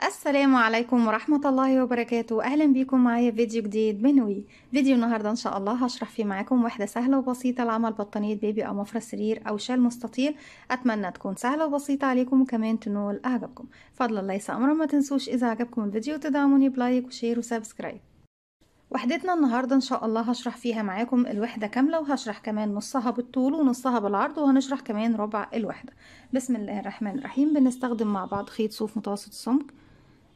السلام عليكم ورحمة الله وبركاته. أهلا بيكم معايا في فيديو جديد بنوي. فيديو النهاردة إن شاء الله هشرح فيه معاكم وحدة سهلة وبسيطة لعمل بطانية بيبي أو مفرش سرير أو شال مستطيل. أتمنى تكون سهلة وبسيطة عليكم وكمان تنول إعجابكم. فضلا ليس أمرا، ما تنسوش إذا عجبكم الفيديو تدعموني بلايك وشير وسبسكرايب. وحدتنا النهاردة إن شاء الله هشرح فيها معاكم الوحدة كاملة، وهشرح كمان نصها بالطول ونصها بالعرض، وهنشرح كمان ربع الوحدة. بسم الله الرحمن الرحيم. بنستخدم مع بعض خيط صوف متوسط السمك،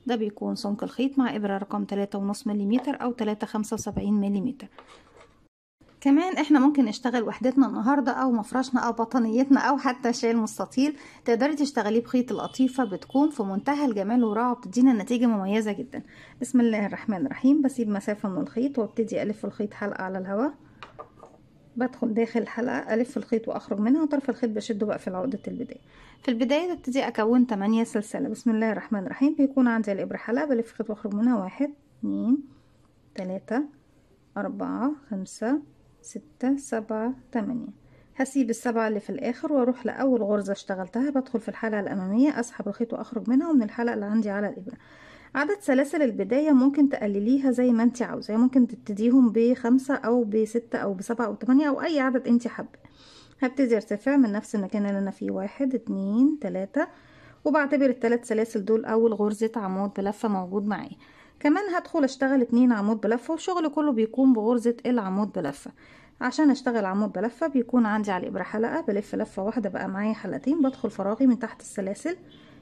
ده بيكون سمك الخيط مع إبرة رقم 3.5 ملم أو 3.75 ملم. كمان احنا ممكن نشتغل وحدتنا النهاردة أو مفرشنا أو بطانيتنا أو حتى شال مستطيل، تقدري تشتغليه بخيط القطيفة، بتكون في منتهى الجمال والروعة، بتدينا نتيجة مميزة جدا. بسم الله الرحمن الرحيم. بسيب مسافة من الخيط وابتدي ألف الخيط حلقة على الهواء، بدخل داخل الحلقة ألف الخيط وأخرج منها، وطرف الخيط بشده بقى في عقدة البداية. في البداية ببتدي أكون 8 سلسلة. بسم الله الرحمن الرحيم. بيكون عندي الإبرة حلقة، بلف خيط وأخرج منها 1 2 3 4 5 6 7 8. هسيب السبعة اللي في الآخر وأروح لأول غرزة اشتغلتها، بدخل في الحلقة الأمامية، أسحب الخيط وأخرج منها ومن الحلقة اللي عندي على الإبرة. عدد سلاسل البداية ممكن تقلليها زي ما انت عاوزة، ممكن تبتديهم ب5 أو ب6 أو ب7 أو 8 أو أي عدد انت حابة. هبتدي ارتفع من نفس المكان اللي أنا فيه، 1 2 3، وبعتبر ال3 سلاسل دول أول غرزة عمود بلفة موجود معايا. كمان هدخل اشتغل 2 عمود بلفة، والشغل كله بيكون بغرزة العمود بلفة. عشان اشتغل عمود بلفة بيكون عندي على الإبرة حلقة، بلف لفة واحدة بقى معايا حلقتين، بدخل فراغي من تحت السلاسل،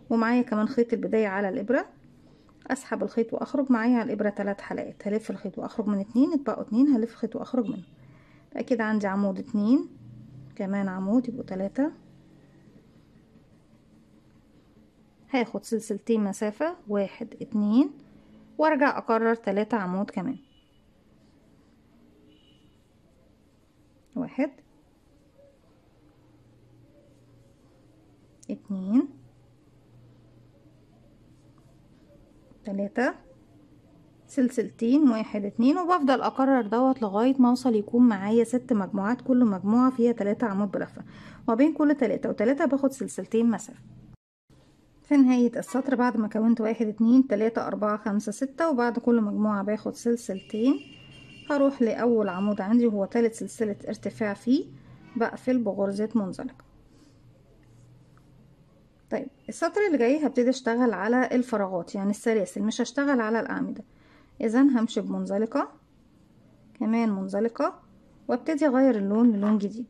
ومعايا كمان خيط البداية على الإبرة، اسحب الخيط واخرج معايا على الابره 3 حلقات، هلف الخيط واخرج من 2، اتبقوا 2، هلف الخيط واخرج منه. كده عندي عمود 2، كمان عمود يبقوا 3، هاخد سلسلتين مسافه 1 2، وارجع اكرر 3 عمود كمان، 1 2 3، سلسلتين 1 2، وبفضل اكرر دوت لغايه ما اوصل يكون معايا 6 مجموعات، كل مجموعه فيها 3 عمود بلفه، وما بين كل 3 و3 باخد سلسلتين مسافه. في نهاية السطر بعد ما كونت 1 2 3 4 5 6، وبعد كل مجموعة باخد سلسلتين، هروح لأول عمود عندي وهو تالت سلسلة ارتفاع فيه، بقفل بغرزة منزلقة. طيب السطر اللي جاي هبتدي اشتغل على الفراغات، يعني السلاسل، مش هشتغل على الأعمدة. إذا همشي بمنزلقة، كمان منزلقة، وابتدي اغير اللون للون جديد.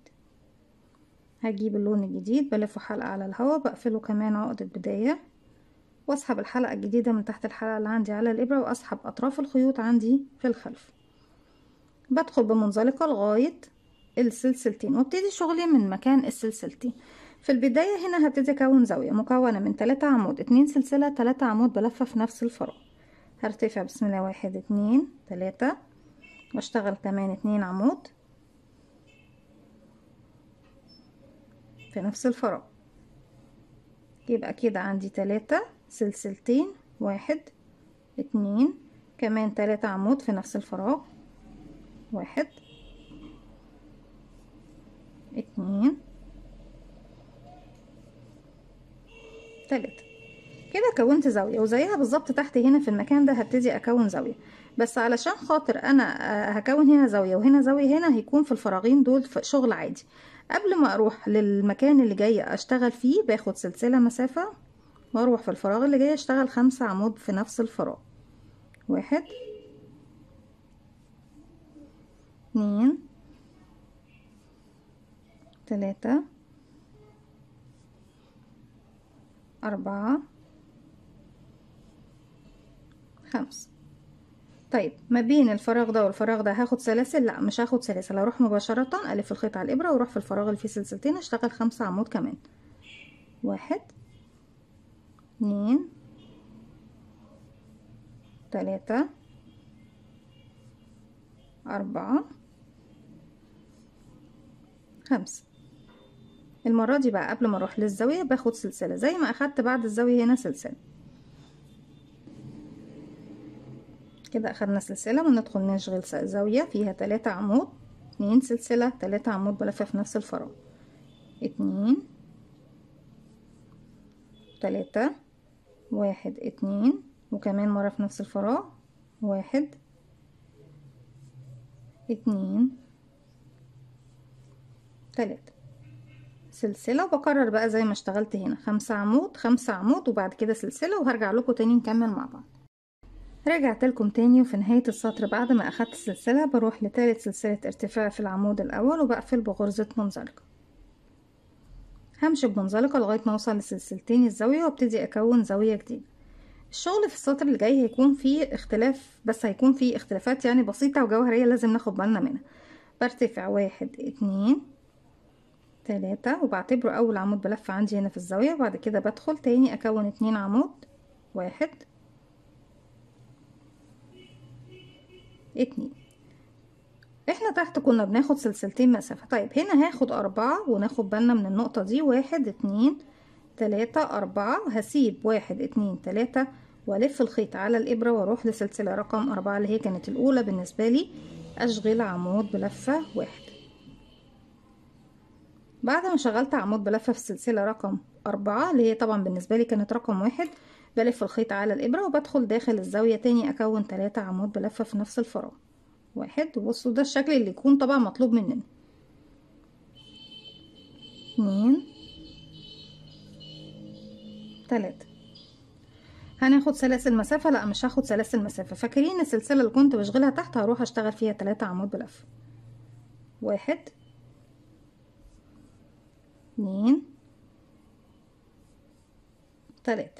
هجيب اللون الجديد بلفه حلقة على الهواء، بقفله كمان عقدة بداية، واسحب الحلقة الجديدة من تحت الحلقة اللي عندي على الإبرة، واسحب أطراف الخيوط عندي في الخلف، بدخل بمنزلقة لغاية السلسلتين، وابتدي شغلي من مكان السلسلتين. في البداية هنا هبتدي أكون زاوية مكونة من 3 عمود، 2 سلسلة، 3 عمود بلفة في نفس الفراغ. هرتفع بسم الله 1 2 3، واشتغل كمان 2 عمود في نفس الفراغ، يبقى كده عندي 3 سلسلتين، 1 2، كمان 3 عمود في نفس الفراغ، 1 2 3. كده كونت زاوية، وزيها بالظبط تحت هنا في المكان ده هبتدي اكون زاوية، بس علشان خاطر انا هكون هنا زاوية وهنا زاوية، هنا هيكون في الفراغين دول في شغل عادي. قبل ما اروح للمكان اللي جاي اشتغل فيه باخد سلسلة مسافة، واروح في الفراغ اللي جاي اشتغل 5 عمود في نفس الفراغ، 1 2 3 4 5. طيب ما بين الفراغ ده والفراغ ده هاخد سلاسل؟ لا مش هاخد سلاسل، هروح مباشرة الف الخيط على الابرة واروح في الفراغ اللي فيه سلسلتين اشتغل 5 عمود كمان، 1 2 3 4 5. المرة دي بقى قبل ما اروح للزاوية باخد سلسلة زي ما اخدت بعد الزاوية هنا سلسلة. كده اخدنا سلسلة، وندخل نشغل زاوية فيها 3 عمود، 2 سلسلة، 3 عمود بلفة في نفس الفراغ، 2 3 1 2 وكمان مرة في نفس الفراغ 1 2 3 سلسلة، وبكرر بقى زي ما اشتغلت هنا 5 عمود 5 عمود وبعد كده سلسلة، وهرجع لكم تاني نكمل مع بعض. رجعت لكم تاني، وفي نهاية السطر بعد ما اخدت سلسلة بروح لتالت سلسلة ارتفاع في العمود الاول وبقفل بغرزة منزلقة. همشي بمنزلقة لغاية ما اوصل لسلسلتين الزاوية وابتدي اكون زاوية جديدة. الشغل في السطر اللي جاي هيكون فيه اختلاف، بس هيكون فيه اختلافات يعني بسيطة وجوهرية لازم ناخد بالنا منها. برتفع 1 2 3 وبعتبره اول عمود بلف عندي هنا في الزاوية، وبعد كده بدخل تاني اكون 2 عمود 1 2. احنا تحت كنا بناخد سلسلتين مسافة، طيب هنا هاخد 4 وناخد بالنا من النقطة دي 1 2 3 4، هسيب 1 2 3 والف الخيط على الابرة واروح لسلسلة رقم 4 اللي هي كانت الاولى بالنسبة لي، اشغل عمود بلفة 1. بعد ما شغلت عمود بلفة في السلسلة رقم 4 اللي هي طبعا بالنسبة لي كانت رقم 1، بلف الخيط على الابرة وبدخل داخل الزاوية تاني اكون 3 عمود بلفة في نفس الفراغ 1. وبصوا ده الشكل اللي يكون طبعا مطلوب مننا. 2 3. هناخد سلاسل مسافة؟ لا مش هاخد سلاسل مسافة. فاكرين السلسلة اللي كنت بشغلها تحت هروح اشتغل فيها 3 عمود بلفة 1 2 3.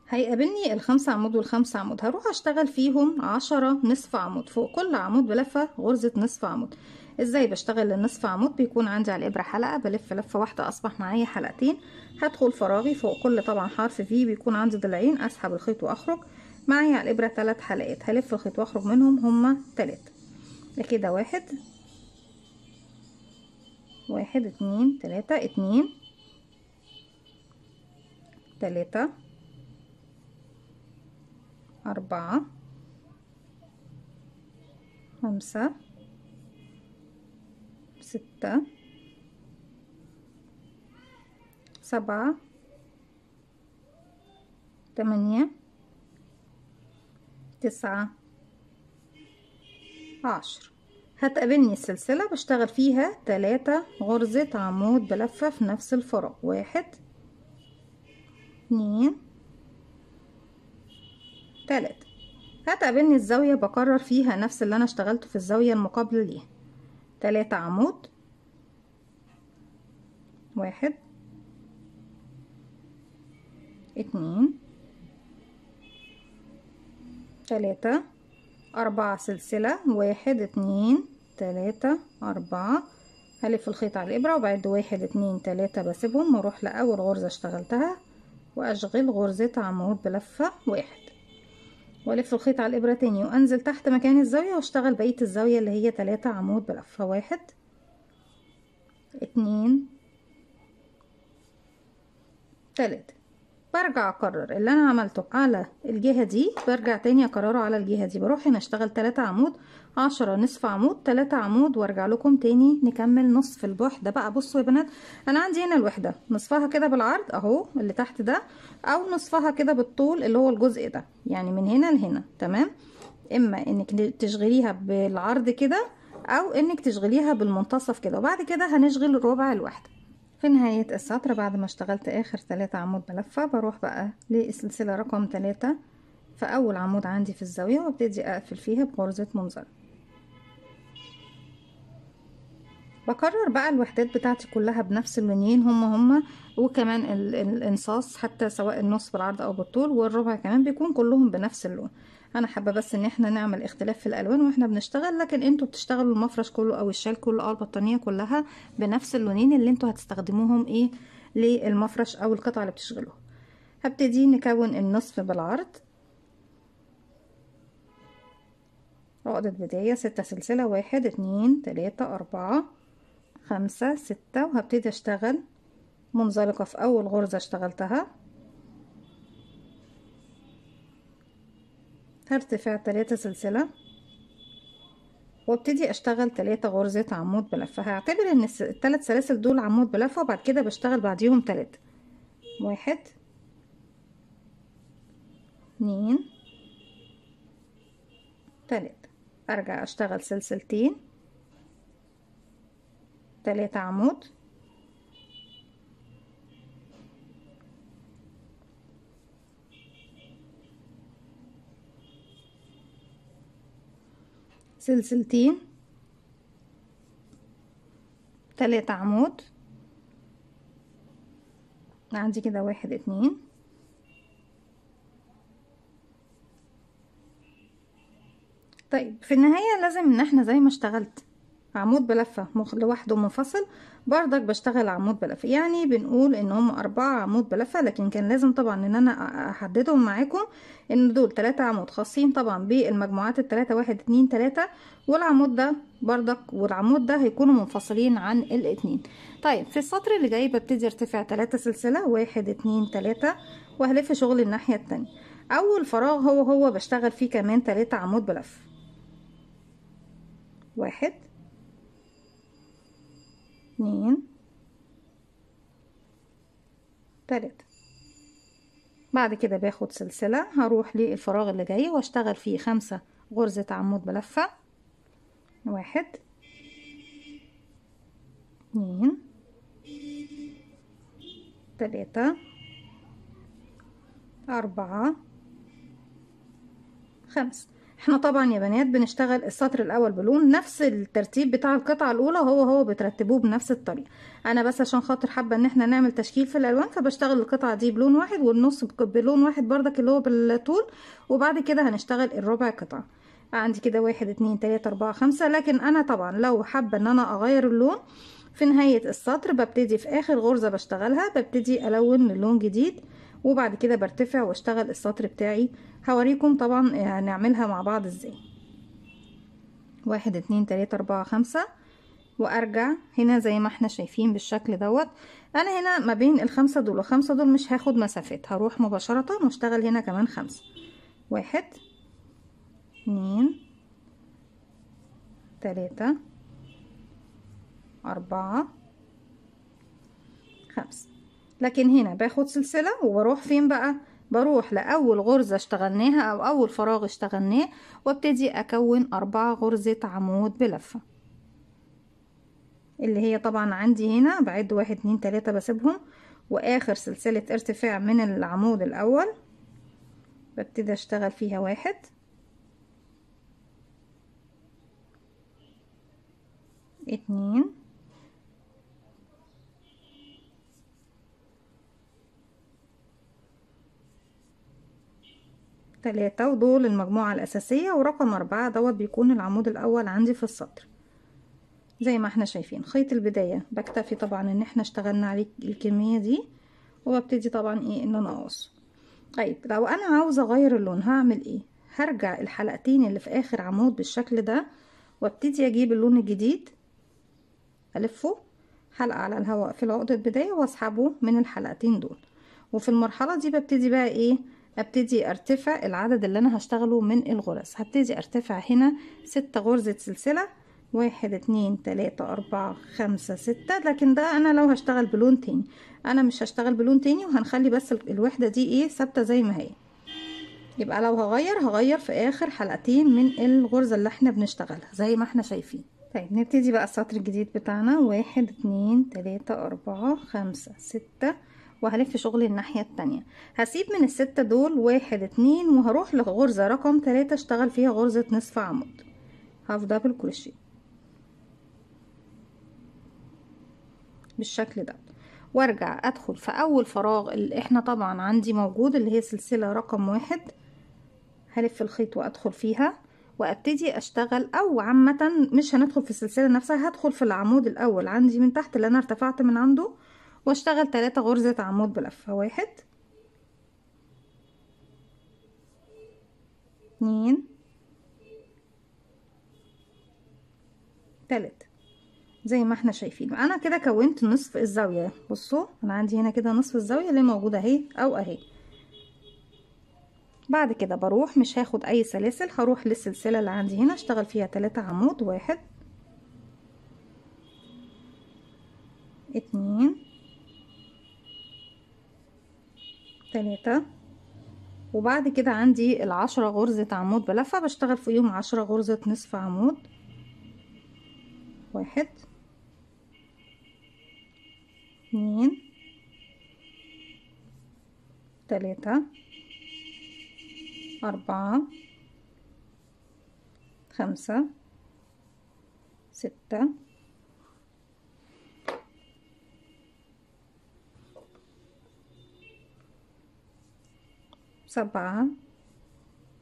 هيقابلني ال5 عمود وال5 عمود، هروح اشتغل فيهم 10 نصف عمود، فوق كل عمود بلفة غرزة نصف عمود. ازاي بشتغل النصف عمود؟ بيكون عندي على الابرة حلقة، بلف لفة واحدة اصبح معايا حلقتين، هدخل فراغي فوق كل طبعا حرف في بيكون عندي ضلعين، اسحب الخيط واخرج معايا على الابرة 3 حلقات، هلف الخيط واخرج منهم هما 3 كده 1 1 2 3 2 3 4 5 6 7 8 9 10. هتقابلني السلسلة بشتغل فيها 3 غرزة عمود بلفة في نفس الفراغ 1 2 3. هتقابلني الزاوية بكرر فيها نفس اللي انا اشتغلته في الزاوية المقابلة ليها 3 عمود 1 2 3 4 سلسلة 1 2 3 4. هلف الخيط على الإبرة وبعد 1 2 3 بسيبهم واروح لأول غرزة اشتغلتها وأشغل غرزة عمود بلفة 1 والف الخيط على الإبرة تاني وأنزل تحت مكان الزاوية واشتغل بقية الزاوية اللي هي 3 عمود بلفة 1 2 3. برجع اكرر اللي انا عملته على الجهة دي، برجع تاني اكرره على الجهة دي، بروح هنا اشتغل 3 عمود 10 نصف عمود 3 عمود وارجع لكم تاني نكمل نصف الوحدة بقى. بصوا يا بنات انا عندي هنا الوحدة نصفها كده بالعرض اهو اللي تحت ده، او نصفها كده بالطول اللي هو الجزء ده، يعني من هنا لهنا تمام. اما انك تشغليها بالعرض كده او انك تشغليها بالمنتصف كده، وبعد كده هنشغل ربع الوحدة. في نهاية السطر بعد ما اشتغلت اخر 3 عمود بلفة بروح بقى للسلسلة رقم 3 في اول عمود عندي في الزاوية وابتدي اقفل فيها بغرزة منزلقة. بكرر بقى الوحدات بتاعتي كلها بنفس اللونين هما وكمان الانصاص حتى سواء النص بالعرض او بالطول والربع كمان بيكون كلهم بنفس اللون. انا حابه بس ان احنا نعمل اختلاف في الالوان واحنا بنشتغل، لكن انتوا بتشتغلوا المفرش كله او الشال كله او البطانيه كلها بنفس اللونين اللي انتوا هتستخدموهم ايه للمفرش او القطعه اللي بتشغلوها. هبتدي نكون النصف بالعرض عقدة بداية 6 سلسلة 1 2 3 4 5 6 وهبتدي اشتغل منزلقة في اول غرزة اشتغلتها، هرتفع 3 سلسلة وابتدي اشتغل 3 غرزة عمود بلفة. هعتبر ان ال3 سلاسل دول عمود بلفة وبعد كده بشتغل بعديهم 3 1 2 3. ارجع اشتغل سلسلتين 3 عمود، سلسلتين 3 عمود، عندي كده 1 2. طيب في النهاية لازم ان احنا زي ما اشتغلت عمود بلفة لوحده منفصل، بردك بشتغل عمود بلفة. يعني بنقول ان هم 4 عمود بلفة، لكن كان لازم طبعا ان انا احددهم معاكم ان دول 3 عمود خاصين طبعا بالمجموعات التلاتة، 1 2 3، والعمود ده بردك والعمود ده هيكونوا منفصلين عن الاتنين. طيب في السطر اللي جاي ببتدي ارتفع 3 سلسلة 1 2 3، وهلف شغل الناحية التانية. اول فراغ هو بشتغل فيه كمان 3 عمود بلفة، 1 2 3. بعد كده باخد سلسلة هروح للفراغ اللي جاي واشتغل فيه 5 غرزة عمود بلفة، 1 2 3 4 5. احنا طبعا يا بنات بنشتغل السطر الاول بلون، نفس الترتيب بتاع القطعة الاولى هو بترتبوه بنفس الطريقة. انا بس عشان خاطر حابة ان احنا نعمل تشكيل في الالوان، فبشتغل القطعة دي بلون واحد والنص بلون واحد بردك اللي هو بالطول، وبعد كده هنشتغل الربع قطعة. عندي كده 1 2 3 4 5. لكن انا طبعا لو حابة ان انا اغير اللون في نهاية السطر، ببتدي في اخر غرزة بشتغلها ببتدي الون لون جديد، وبعد كده برتفع واشتغل السطر بتاعي. هوريكم طبعا هنعملها مع بعض ازاي. 1 2 3 4 5، وارجع هنا زي ما احنا شايفين بالشكل دوت. انا هنا ما بين الخمسة دول والخمسة دول مش هاخد مسافات، هروح مباشرة واشتغل هنا كمان 5. 1 2 3 4 5. لكن هنا باخد سلسلة وبروح فين بقى؟ بروح لأول غرزة اشتغلناها أو أول فراغ اشتغلناه، وابتدي أكون 4 غرزة عمود بلفة، اللي هي طبعا عندي هنا بعد 1 2 3 بسيبهم، وآخر سلسلة ارتفاع من العمود الأول ببتدي أشتغل فيها 1 2 3، ودول المجموعة الأساسية، ورقم 4 دوت بيكون العمود الأول عندي في السطر. زي ما احنا شايفين خيط البداية بكتفي طبعا ان احنا اشتغلنا عليه الكمية دي، وببتدي طبعا ايه ان انا اقص. طيب لو انا عاوزة اغير اللون هعمل ايه؟ هرجع الحلقتين اللي في اخر عمود بالشكل ده، وابتدي اجيب اللون الجديد الفه حلقة على الهواء في العقدة البداية واسحبه من الحلقتين دول. وفي المرحلة دي ببتدي بقى ايه؟ ابتدي ارتفع العدد اللي انا هشتغله من الغرز. هبتدي ارتفع هنا 6 غرزة سلسلة، 1 2 3 4 5 6. لكن ده انا لو هشتغل بلون تاني، انا مش هشتغل بلون تاني، وهنخلي بس الوحدة دي ايه ثابتة زي ما هي. يبقى لو هغير في اخر حلقتين من الغرزة اللي احنا بنشتغلها زي ما احنا شايفين. طيب نبتدي بقى السطر الجديد بتاعنا. 1 2 3 4 5 6، وهلف شغل الناحية التانية. هسيب من الستة دول 1 2، وهروح لغرزة رقم 3 اشتغل فيها غرزة نصف عمود هاف دبل كروشيه بالشكل ده، وارجع ادخل في اول فراغ اللي احنا طبعا عندي موجود اللي هي سلسلة رقم 1. هلف الخيط وادخل فيها وابتدي اشتغل، او عامة مش هندخل في السلسلة نفسها، هدخل في العمود الاول عندي من تحت اللي انا ارتفعت من عنده، واشتغل 3 غرزة عمود بلفة. 1 2 3. زي ما احنا شايفين انا كده كونت نصف الزاوية. بصوا انا عندي هنا كده نصف الزاوية اللي موجودة اهي او اهي. بعد كده بروح مش هاخد اي سلاسل، هروح للسلسلة اللي عندي هنا اشتغل فيها 3 عمود. 1 2 3، وبعد كده عندي ال10 غرزة عمود بلفة بشتغل فيهم 10 غرزة نصف عمود. 1 2 3 4 5 6 7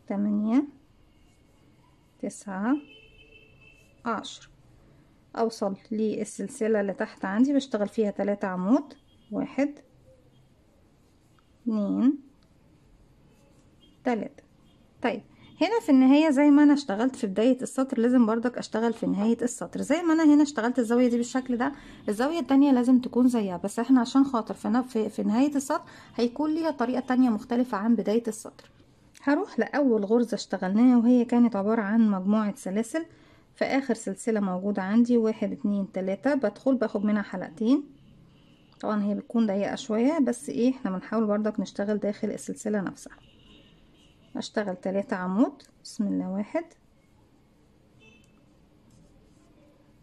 8 9 10. اوصل للسلسلة اللي تحت عندي بشتغل فيها 3 عمود. 1 2 3. طيب هنا في النهاية زي ما انا اشتغلت في بداية السطر لازم برضك اشتغل في نهاية السطر. زي ما انا هنا اشتغلت الزاوية دي بالشكل ده، الزاوية التانية لازم تكون زيها، بس احنا عشان خاطر في نهاية السطر هيكون ليها طريقة تانية مختلفة عن بداية السطر. هروح لأول غرزة اشتغلناها وهي كانت عبارة عن مجموعة سلاسل في آخر سلسلة موجودة عندي. 1 2 3 بدخل باخد منها حلقتين. طبعا هي بتكون ضيقة شوية بس ايه احنا بنحاول برضك نشتغل داخل السلسلة نفسها. اشتغل 3 عمود. بسم الله. 1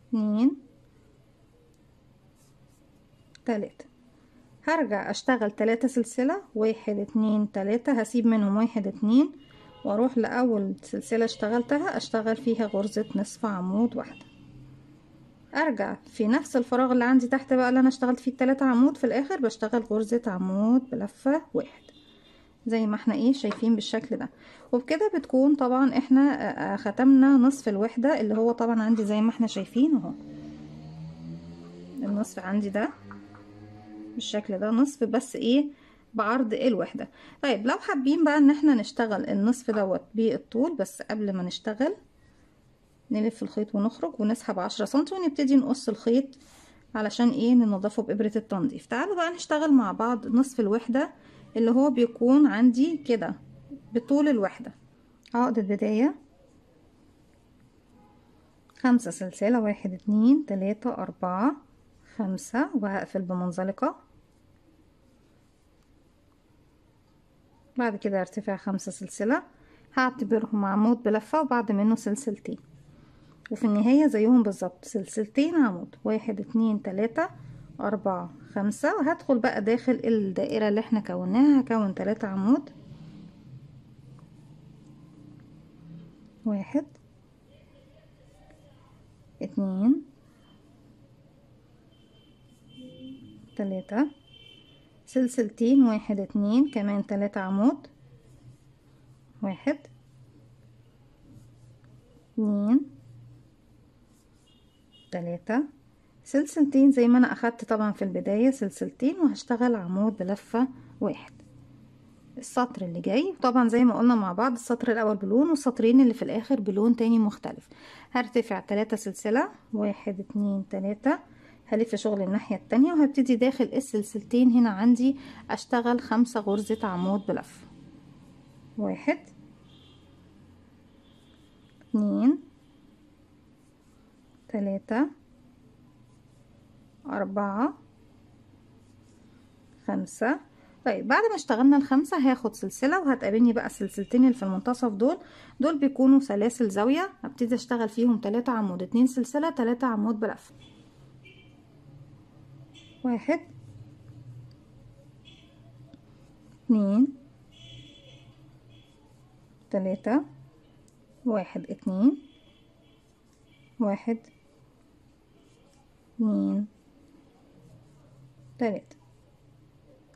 2 3. هرجع اشتغل 3 سلسلة. 1 2 3 هسيب منهم 1 2 واروح لاول سلسلة اشتغلتها اشتغل فيها غرزة نصف عمود واحدة. ارجع في نفس الفراغ اللي عندي تحت بقى اللي انا اشتغلت فيه ال3 عمود في الاخر بشتغل غرزة عمود بلفة واحد زي ما احنا ايه شايفين بالشكل ده. وبكده بتكون طبعا احنا ختمنا نصف الوحدة اللي هو طبعا عندي زي ما احنا شايفين اهو. النصف عندي ده بالشكل ده نصف بس ايه بعرض الوحدة. طيب لو حابين بقى ان احنا نشتغل النصف دوت بالطول، بس قبل ما نشتغل نلف الخيط ونخرج ونسحب 10 سنتي ونبتدي نقص الخيط علشان ايه ننضفه بإبرة التنظيف. تعالوا بقى نشتغل مع بعض نصف الوحدة اللي هو بيكون عندي كده بطول الوحدة. عقدة بداية 5 سلسلة. 1 2 3 4 5 وهقفل بمنزلقة. بعد كده ارتفع 5 سلسلة هعتبرهم عمود بلفة وبعد منه سلسلتين، وفي النهاية زيهم بالظبط سلسلتين عمود. 1 2 3 4 5 وهدخل بقى داخل الدائرة اللي احنا كوناها هكون 3 عمود. 1 2 3 سلسلتين. 1 2 كمان 3 عمود. 1 2 3 سلسلتين زي ما انا اخدت طبعا في البداية سلسلتين وهشتغل عمود بلفة واحد. السطر اللي جاي طبعا زي ما قلنا مع بعض السطر الاول بلون والسطرين اللي في الاخر بلون تاني مختلف. هرتفع 3 سلسلة. 1 2 3 هلف شغل الناحية التانية وهبتدي داخل السلسلتين هنا عندي اشتغل 5 غرزة عمود بلف. 1 2 3 4 5. طيب بعد ما اشتغلنا ال5 هاخد سلسلة وهتقابلني بقى السلسلتين اللي في المنتصف دول بيكونوا سلاسل زاوية. هبتدي اشتغل فيهم 3 عمود 2 سلسلة 3 عمود بلف. 1 2 3 1 2 1 2 3.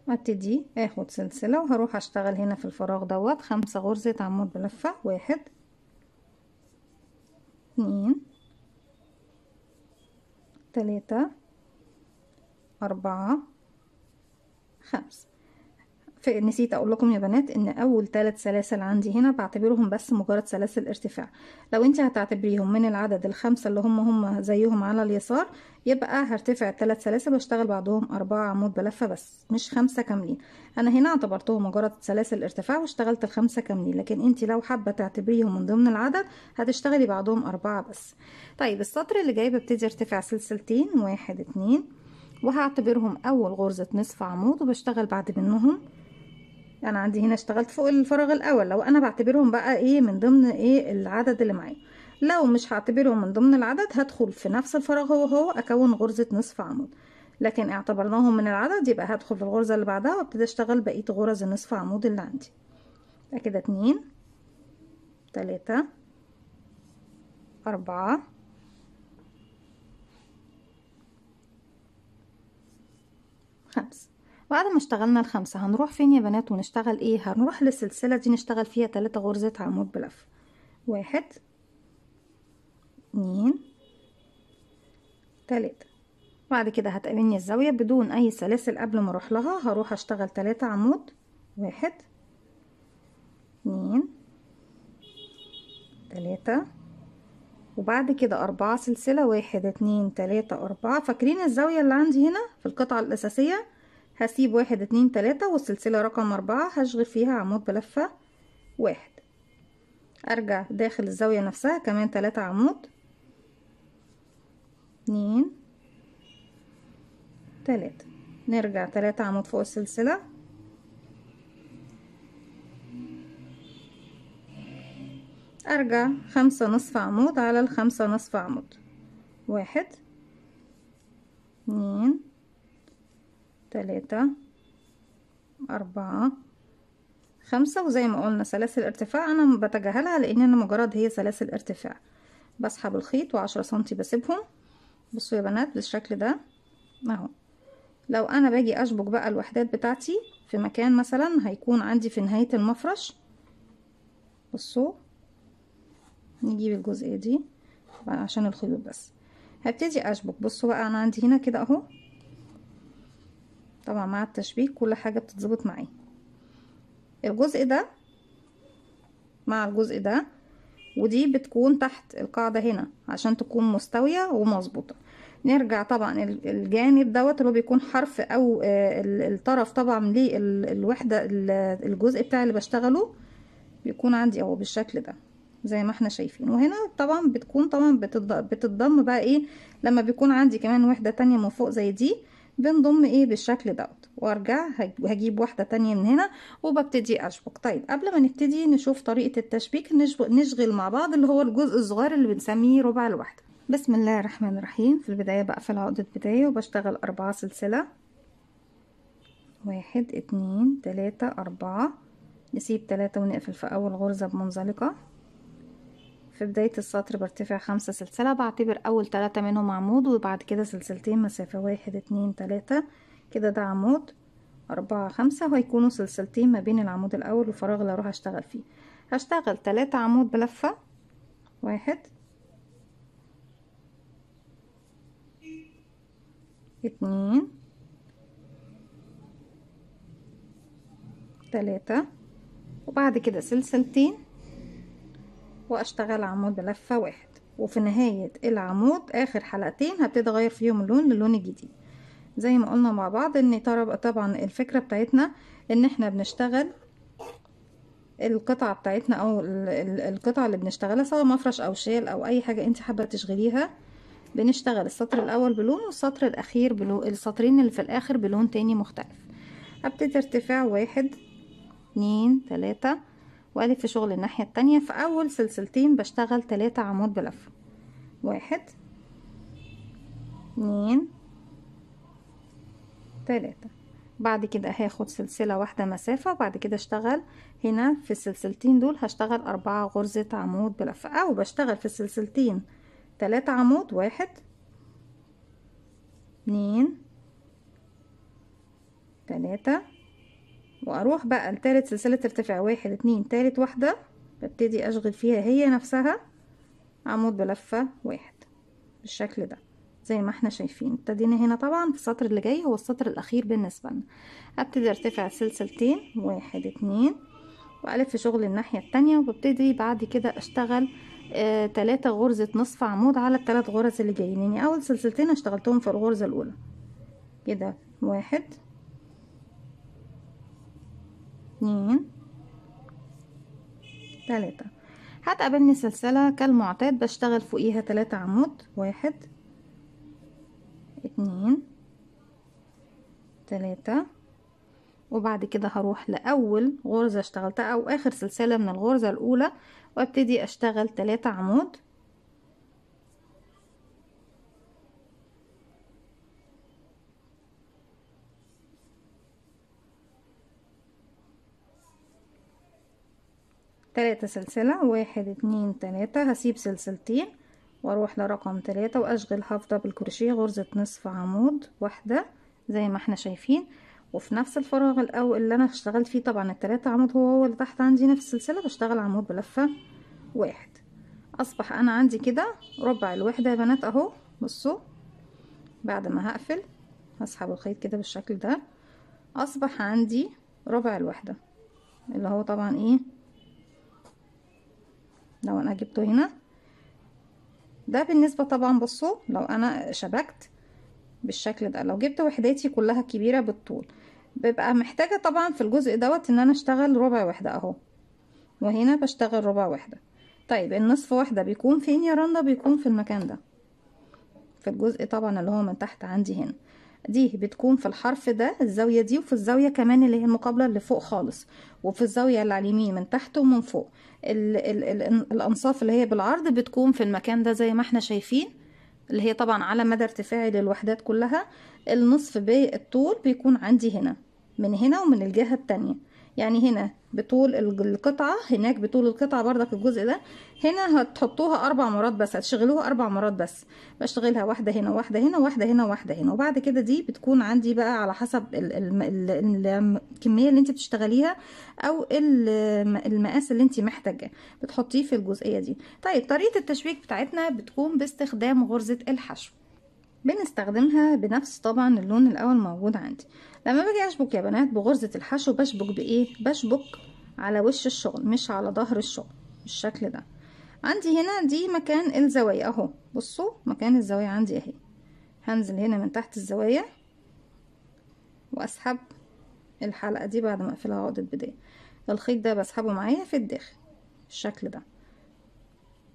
ابتدي اخد سلسلة وهروح اشتغل هنا في الفراغ دوت 5 غرزة عمود بلفة. 1 2 3 4 5. نسيت اقول لكم يا بنات ان اول 3 سلاسل عندي هنا بعتبرهم بس مجرد سلاسل ارتفاع. لو انت هتعتبريهم من العدد ال5 اللي هم زيهم على اليسار يبقى هرتفع 3 سلاسل واشتغل بعدهم 4 عمود بلفة بس مش 5 كاملين. انا هنا اعتبرتهم مجرد سلاسل ارتفاع واشتغلت ال5 كاملين، لكن انت لو حابة تعتبريهم من ضمن العدد هتشتغلي بعدهم 4 بس. طيب السطر اللي جاي ببتدي ارتفع سلسلتين. 1 2 وهعتبرهم اول غرزة نصف عمود وبشتغل بعد منهم انا عندي هنا اشتغلت فوق الفراغ الاول، لو انا بعتبرهم بقى ايه من ضمن ايه العدد اللي معايا. لو مش هعتبرهم من ضمن العدد هدخل في نفس الفراغ هو اكون غرزة نصف عمود، لكن اعتبرناهم من العدد يبقى هدخل في الغرزة اللي بعدها وابتدي اشتغل بقية غرز النصف عمود اللي عندي. يبقى كده 2 3 4 5. بعد ما اشتغلنا الخمسة هنروح فين يا بنات ونشتغل ايه؟ هنروح للسلسلة دي نشتغل فيها 3 غرزة عمود بلف. 1 2 3. بعد كده هتقابلني الزاوية بدون اي سلاسل قبل ما اروح لها، هروح اشتغل 3 عمود. 1 2 3. وبعد كده 4 سلسلة. 1 2 3 4. فاكرين الزاوية اللي عندي هنا في القطعة الأساسية؟ هسيب 1 2 3 والسلسلة رقم 4 هشغل فيها عمود بلفة 1. ارجع داخل الزاوية نفسها كمان 3 عمود. 2 3. نرجع 3 عمود فوق السلسلة. ارجع 5 نصف عمود على ال5 نصف عمود. 1 2 3 4 5. وزي ما قلنا سلاسل ارتفاع انا بتجاهلها لان انا مجرد هي سلاسل ارتفاع. بسحب الخيط و10 سنتي بسيبهم. بصوا يا بنات بالشكل ده اهو. لو انا باجي اشبك بقى الوحدات بتاعتي في مكان مثلا هيكون عندي في نهاية المفرش، بصوا نجيب الجزئية دي عشان الخيوط بس. هبتدي اشبك. بصوا بقى انا عندي هنا كده اهو، طبعا مع التشبيك كل حاجة بتتظبط معايا. الجزء ده مع الجزء ده، ودي بتكون تحت القاعدة هنا عشان تكون مستوية ومظبوطة. نرجع طبعا الجانب دوت اللي هو بيكون حرف او الطرف طبعا للوحدة الجزء بتاعي اللي بشتغله بيكون عندي اهو بالشكل ده زي ما احنا شايفين. وهنا طبعا بتكون طبعا بتتضم بقى ايه لما بيكون عندي كمان وحدة تانية من فوق زي دي، بنضم ايه بالشكل دوت. وارجع هجيب واحدة تانية من هنا وببتدي اشبك. طيب قبل ما نبتدي نشوف طريقة التشبيك نشغل مع بعض اللي هو الجزء الصغير اللي بنسميه ربع الوحدة. بسم الله الرحمن الرحيم. في البداية بقفل عقدة بداية وبشتغل 4 سلسلة. 1 2 3 4. نسيب 3 ونقفل في اول غرزة بمنزلقة. في بداية السطر برتفع 5 سلسلة، بعتبر اول 3 منهم عمود وبعد كده سلسلتين مسافة 1 2 3. كده ده عمود 4 5 وهيكونوا سلسلتين ما بين العمود الاول والفراغ اللي هروح اشتغل فيه. هشتغل 3 عمود بلفة. 1 2 3. وبعد كده سلسلتين واشتغل عمود بلفة 1. وفي نهاية العمود اخر حلقتين هبتدي اغير فيهم اللون للون الجديد. زي ما قلنا مع بعض ان طبعا الفكرة بتاعتنا ان احنا بنشتغل القطعة بتاعتنا او القطعة اللي بنشتغلها سواء مفرش او شال او اي حاجة انت حابة تشغليها، بنشتغل السطر الاول بلون والسطر الاخير بلون، السطرين اللي في الاخر بلون تاني مختلف. هبتدي ارتفاع 1 2 3 وادي في شغل الناحية التانية. في اول سلسلتين بشتغل 3 عمود بلفة. 1 2 3. بعد كده هاخد سلسلة واحدة مسافة وبعد كده اشتغل هنا في السلسلتين دول هشتغل 4 غرزة عمود بلفة، او بشتغل في السلسلتين 3 عمود. 1 2 3. واروح بقى لتالت سلسلة ارتفاع 1 2. تالت واحدة ببتدي اشغل فيها هي نفسها عمود بلفة 1 بالشكل ده زي ما احنا شايفين. ابتدينا هنا طبعا في السطر اللي جاي هو السطر الاخير بالنسبة لنا. ابتدي ارتفع سلسلتين 1 2 والف في شغل الناحية التانية وببتدي بعد كده اشتغل 3 غرزة نصف عمود على ال3 غرز اللي جايين. يعني اول سلسلتين اشتغلتهم في الغرزة الاولى كده. 1 2 3. هتقابلني سلسلة كالمعتاد بشتغل فوقيها 3 عمود. 1 2 3. وبعد كده هروح لاول غرزة اشتغلتها او اخر سلسلة من الغرزة الاولى، وابتدي اشتغل 3 عمود. تلاتة سلسلة، 1 2 3، هسيب سلسلتين واروح لرقم 3 واشغل هاف دبل كروشيه غرزة نصف عمود واحدة زي ما احنا شايفين. وفي نفس الفراغ الاول اللي انا اشتغلت فيه طبعا ال3 عمود هو اللي تحت عندي نفس السلسلة، بشتغل عمود بلفة واحد. اصبح انا عندي كده ربع الوحدة يا بنات اهو. بصوا بعد ما هقفل هسحب الخيط كده بالشكل ده، اصبح عندي ربع الوحدة اللي هو طبعا ايه لو انا جبته هنا ده بالنسبة طبعا. بصوا لو انا شبكت بالشكل ده، لو جبت وحداتي كلها كبيرة بالطول ببقى محتاجة طبعا في الجزء دوت ان انا اشتغل ربع وحدة اهو، وهنا بشتغل ربع وحدة. طيب النصف وحدة بيكون فين يا رندا؟ بيكون في المكان ده، في الجزء طبعا اللي هو من تحت عندي هنا. دي بتكون في الحرف ده الزاوية دي، وفي الزاوية كمان اللي هي المقابلة اللي فوق خالص، وفي الزاوية اللي على اليمين من تحت ومن فوق. ال الأنصاف اللي هي بالعرض بتكون في المكان ده زي ما احنا شايفين، اللي هي طبعا على مدى ارتفاعي للوحدات كلها. النصف بالطول بيكون عندي هنا من هنا ومن الجهة التانية، يعني هنا بطول القطعة، هناك بطول القطعة برضك الجزء ده. هنا هتحطوها 4 مرات بس، هتشغلوها 4 مرات بس. بشتغلها واحدة هنا واحدة هنا واحدة هنا واحدة هنا، وبعد كده دي بتكون عندي بقى على حسب الكمية اللي انت بتشتغليها او المقاس اللي انت محتاجاه بتحطيه في الجزئية دي. طيب طريقة التشبيك بتاعتنا بتكون باستخدام غرزة الحشو، بنستخدمها بنفس طبعا اللون الاول موجود عندي. لما باجي اشبك يا بنات بغرزة الحشو بشبك بايه؟ بشبك على وش الشغل مش على ظهر الشغل بالشكل ده. عندي هنا دي مكان الزوايا اهو، بصوا مكان الزوايا عندي اهي. هنزل هنا من تحت الزوايا واسحب الحلقة دي بعد ما اقفلها عقدة بداية. الخيط ده بسحبه معايا في الداخل بالشكل ده.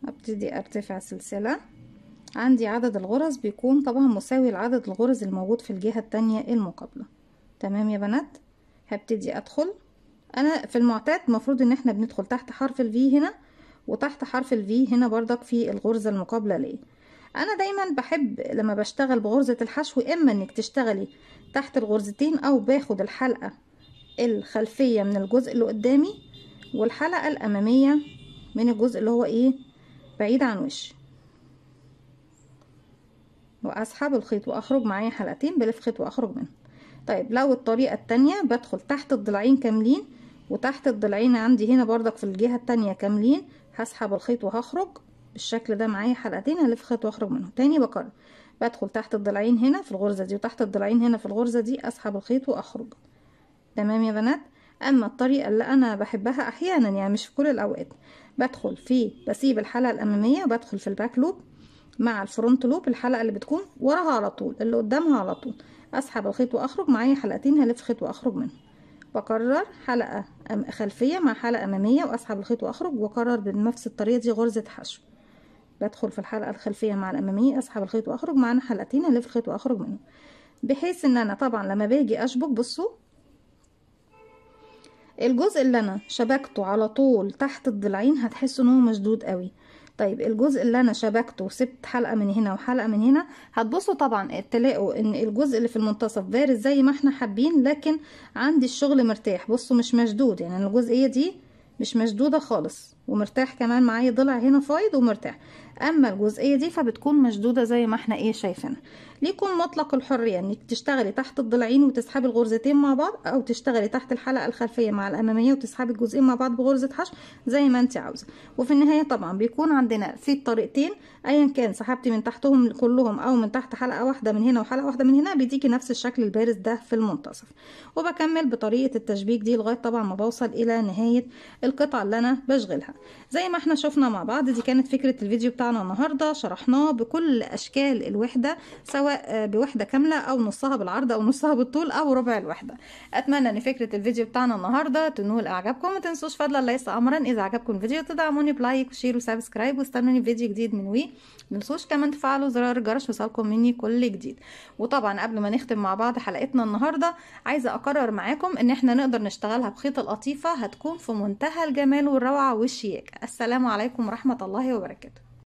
ابتدي ارتفع سلسلة. عندي عدد الغرز بيكون طبعا مساوي لعدد الغرز الموجود في الجهة التانية المقابلة. تمام يا بنات. هبتدي ادخل. انا في المعتاد المفروض ان احنا بندخل تحت حرف الفي هنا وتحت حرف الفي هنا برضك في الغرزة المقابلة ليه. انا دايما بحب لما بشتغل بغرزة الحشو اما انك تشتغلي تحت الغرزتين او باخد الحلقة الخلفية من الجزء اللي قدامي والحلقة الامامية من الجزء اللي هو ايه بعيد عن وشي، واسحب الخيط واخرج معايا حلقتين بلف خيط واخرج منهم. طيب لو الطريقة التانية بدخل تحت الضلعين كاملين وتحت الضلعين عندي هنا برضك في الجهة التانية كاملين، هسحب الخيط وهخرج بالشكل ده معايا حلقتين، هلف خيط واخرج منهم تاني. بكرر بدخل تحت الضلعين هنا في الغرزة دي وتحت الضلعين هنا في الغرزة دي، اسحب الخيط واخرج. تمام يا بنات. اما الطريقة اللي انا بحبها احيانا يعني مش في كل الاوقات، بدخل في بسيب الحلقة الامامية وبدخل في الباك لوب مع الفرونت لوب الحلقة اللي بتكون وراها على طول اللي قدامها على طول، اسحب الخيط واخرج معايا حلقتين، هلف خيط واخرج منهم. بكرر حلقة خلفية مع حلقة امامية واسحب الخيط واخرج، واكرر بنفس الطريقة دي غرزة حشو. بدخل في الحلقة الخلفية مع الامامية اسحب الخيط واخرج معانا حلقتين، هلف خيط واخرج منهم. بحيث ان انا طبعا لما باجي اشبك بصوا الجزء اللي انا شبكته على طول تحت الضلعين هتحسوا ان هو مشدود قوي. طيب الجزء اللي انا شبكته وسبت حلقة من هنا وحلقة من هنا، هتبصوا طبعا تلاقوا ان الجزء اللي في المنتصف بارز زي ما احنا حابين، لكن عندي الشغل مرتاح. بصوا مش مشدود، يعني الجزئية دي مش مشدودة خالص ومرتاح كمان معايا ضلع هنا فايض ومرتاح. اما الجزئية دي فبتكون مشدودة زي ما احنا ايه شايفينها. ليكم مطلق الحرية انك تشتغلي تحت الضلعين وتسحبي الغرزتين مع بعض، او تشتغلي تحت الحلقة الخلفية مع الامامية وتسحبي الجزئين مع بعض بغرزة حشو زي ما انت عاوزة. وفي النهاية طبعا بيكون عندنا في الطريقتين ايا كان سحبتي من تحتهم كلهم او من تحت حلقة واحدة من هنا وحلقة واحدة من هنا، بيديكي نفس الشكل البارز ده في المنتصف. وبكمل بطريقة التشبيك دي لغاية طبعا ما بوصل الى نهاية القطعة اللي انا بشغلها. زي ما احنا شفنا مع بعض، دي كانت فكرة الفيديو بتاعنا النهاردة، شرحناه بكل اشكال الوحدة، سواء بوحدة كاملة او نصها بالعرض او نصها بالطول او ربع الوحدة. اتمنى ان فكرة الفيديو بتاعنا النهاردة تنول اعجابكم. ما تنسوش فضلا ليس امرا اذا عجبكم الفيديو تدعموني بلايك وشير وسبسكرايب، واستنوني في فيديو جديد من وي. ما تنسوش كمان تفعلوا زرار الجرس يوصلكم مني كل جديد. وطبعا قبل ما نختم مع بعض حلقتنا النهاردة، عايزة اقرر معاكم ان احنا نقدر نشتغلها بخيط القطيفة، هتكون في منتهى الجمال والروعة والشياكة. السلام عليكم ورحمة الله وبركاته.